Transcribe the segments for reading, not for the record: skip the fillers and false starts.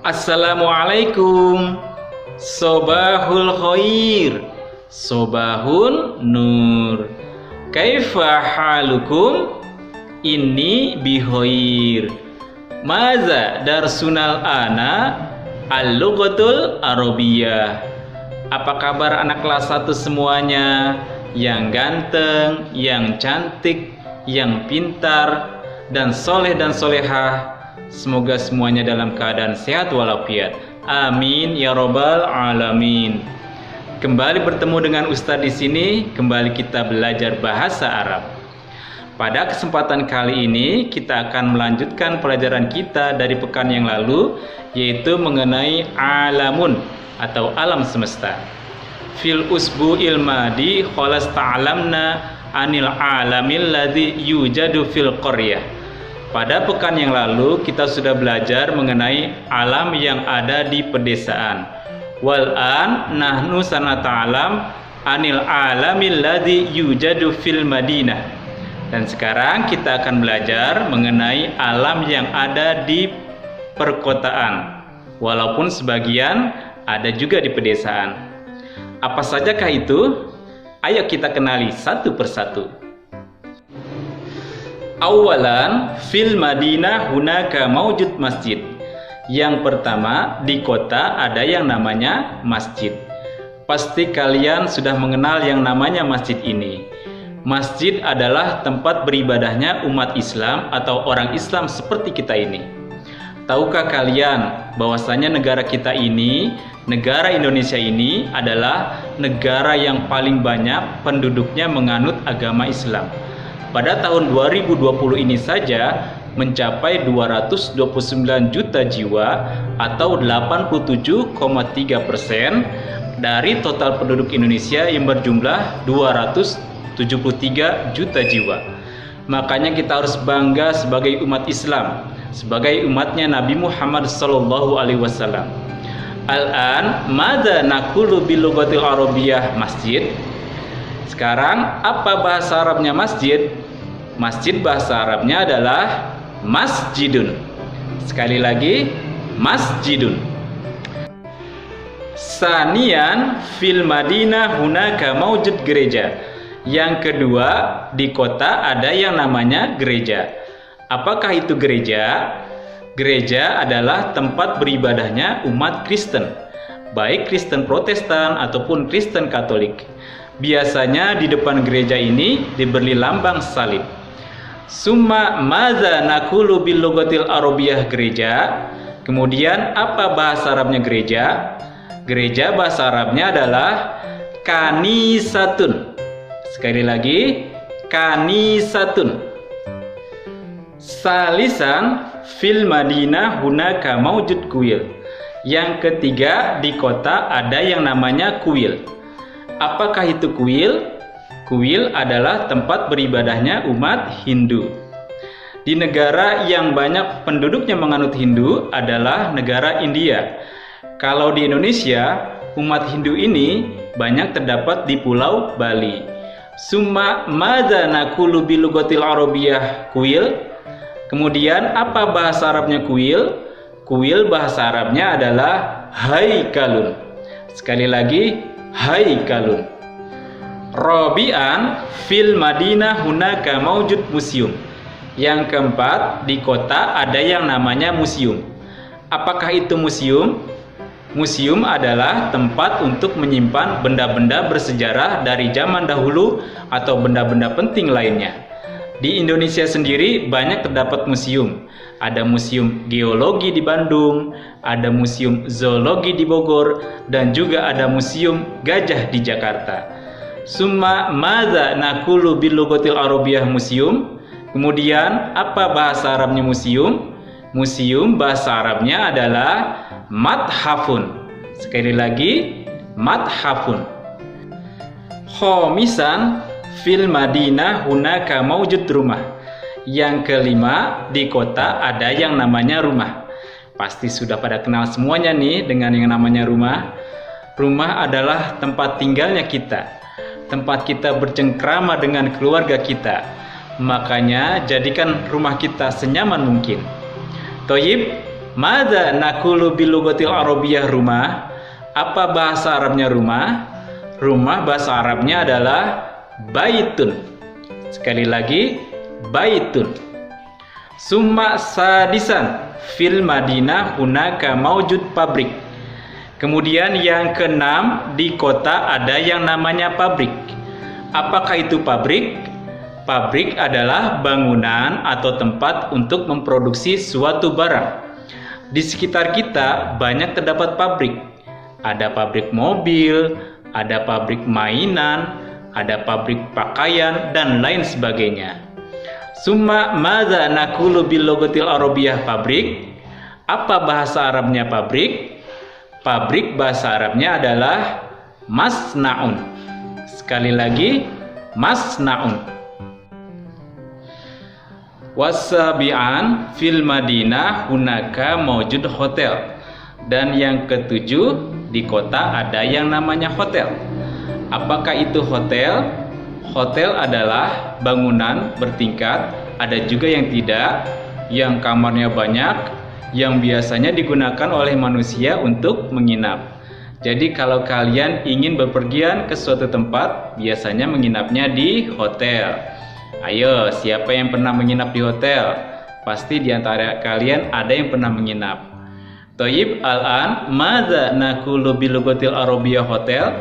Assalamualaikum. Sobahul khair, sobahun nur. Kaifa halukum? Inni bikhair. Maza darsunal ana al-lughatul arabiyyah. Apa kabar anak kelas 1 semuanya? Yang ganteng, yang cantik, yang pintar, dan soleh dan solehah. Semoga semuanya dalam keadaan sehat walafiat. Amin ya robbal alamin. Kembali bertemu dengan Ustadz di sini. Kembali kita belajar bahasa Arab. Pada kesempatan kali ini kita akan melanjutkan pelajaran kita dari pekan yang lalu, yaitu mengenai alamun atau alam semesta. Fil usbu'il madi khalas ta'alamna anil alamil ladzi yujadu fil qaryah. Pada pekan yang lalu kita sudah belajar mengenai alam yang ada di pedesaan. Wal an nahnu sanata'alam anil alamil ladzi yujadu fil Madinah. Dan sekarang kita akan belajar mengenai alam yang ada di perkotaan. Walaupun sebagian ada juga di pedesaan. Apa sajakah itu? Ayo kita kenali satu persatu. Awalan fil Madinah hunaka maujud masjid. Yang pertama, di kota ada yang namanya masjid. Pasti kalian sudah mengenal yang namanya masjid ini. Masjid adalah tempat beribadahnya umat Islam atau orang Islam seperti kita ini. Tahukah kalian bahwasanya negara kita ini, negara Indonesia ini adalah negara yang paling banyak penduduknya menganut agama Islam. Pada tahun 2020 ini saja mencapai 229 juta jiwa atau 87,3% dari total penduduk Indonesia yang berjumlah 273 juta jiwa. Makanya kita harus bangga sebagai umat Islam, sebagai umatnya Nabi Muhammad SAW. Al-an madza naqulu bil lughatil arabiyyah masjid. Sekarang apa bahasa Arabnya masjid? Masjid bahasa Arabnya adalah masjidun. Sekali lagi, masjidun. Sanian fil Madinah hunaka maujud gereja. Yang kedua, di kota ada yang namanya gereja. Apakah itu gereja? Gereja adalah tempat beribadahnya umat Kristen, baik Kristen Protestan ataupun Kristen Katolik. Biasanya di depan gereja ini diberi lambang salib. Summa madza naqulu bil lughatil arabiyyah gereja. Kemudian apa bahasa Arabnya gereja? Gereja bahasa Arabnya adalah kanisatun. Sekali lagi, kanisatun. Salisan fil Madinah hunaka maujud kuil. Yang ketiga, di kota ada yang namanya kuil. Apakah itu kuil? Kuil adalah tempat beribadahnya umat Hindu. Di negara yang banyak penduduknya menganut Hindu adalah negara India. Kalau di Indonesia, umat Hindu ini banyak terdapat di Pulau Bali. Summa madza naqulu bil lughatil arabiyyah kuil. Kemudian apa bahasa Arabnya kuil? Kuil bahasa Arabnya adalah haikalun. Sekali lagi, haikalun. Rabi'an fil Madinah hunaka maujud museum. Yang keempat, di kota ada yang namanya museum. Apakah itu museum? Museum adalah tempat untuk menyimpan benda-benda bersejarah dari zaman dahulu atau benda-benda penting lainnya. Di Indonesia sendiri banyak terdapat museum. Ada museum geologi di Bandung, ada museum zoologi di Bogor, dan juga ada museum gajah di Jakarta. Summa madza naqulu bil lughatil arabiyyah museum. Kemudian apa bahasa Arabnya museum? Museum bahasa Arabnya adalah mathafun. Sekali lagi, mathafun. Khomisan fil Madinah hunaka maujud rumah. Yang kelima, di kota ada yang namanya rumah. Pasti sudah pada kenal semuanya nih dengan yang namanya rumah. Rumah adalah tempat tinggalnya kita. tempat kita bercengkrama dengan keluarga kita. Makanya jadikan rumah kita senyaman mungkin. Toyib, madza naqulu bil lughatil arabiyyah rumah? Apa bahasa Arabnya rumah? Rumah bahasa Arabnya adalah baitun. Sekali lagi, baitun. Summa sadisan fil Madinah hunaka maujud pabrik. Kemudian yang keenam, di kota ada yang namanya pabrik. Apakah itu pabrik? Pabrik adalah bangunan atau tempat untuk memproduksi suatu barang. Di sekitar kita banyak terdapat pabrik. Ada pabrik mobil, ada pabrik mainan, ada pabrik pakaian, dan lain sebagainya. Summa madza naqulu bil lughatil arabiyyah pabrik? Apa bahasa Arabnya pabrik? Pabrik bahasa Arabnya adalah masnaun. Sekali lagi, masnaun. Wasabi'an fil Madinah hunaka maujud hotel. Dan yang ketujuh, di kota ada yang namanya hotel. Apakah itu hotel? Hotel adalah bangunan bertingkat, ada juga yang tidak, yang kamarnya banyak, yang biasanya digunakan oleh manusia untuk menginap. Jadi kalau kalian ingin bepergian ke suatu tempat, biasanya menginapnya di hotel. Ayo, siapa yang pernah menginap di hotel? Pasti di antara kalian ada yang pernah menginap. Toyib, al-an, madza naqulu bil lughatil arabiyyah hotel?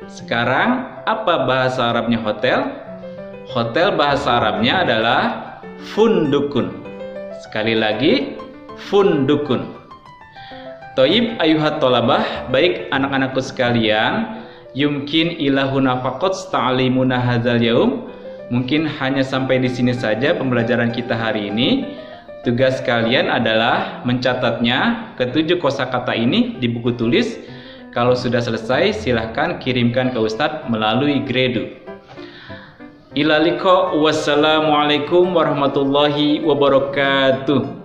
Sekarang, apa bahasa Arabnya hotel? Hotel bahasa Arabnya adalah fundukun. Sekali lagi, fundukun. Toyib ayuhat tolabah, baik anak-anakku sekalian, yumkin ilahuna faqat ta'limuna hadzal yaum. Mungkin hanya sampai di sini saja pembelajaran kita hari ini. Tugas kalian adalah mencatatnya ketujuh kosakata ini di buku tulis. Kalau sudah selesai, silahkan kirimkan ke Ustadz melalui Gredu. Ilaliko, wassalamualaikum warahmatullahi wabarakatuh.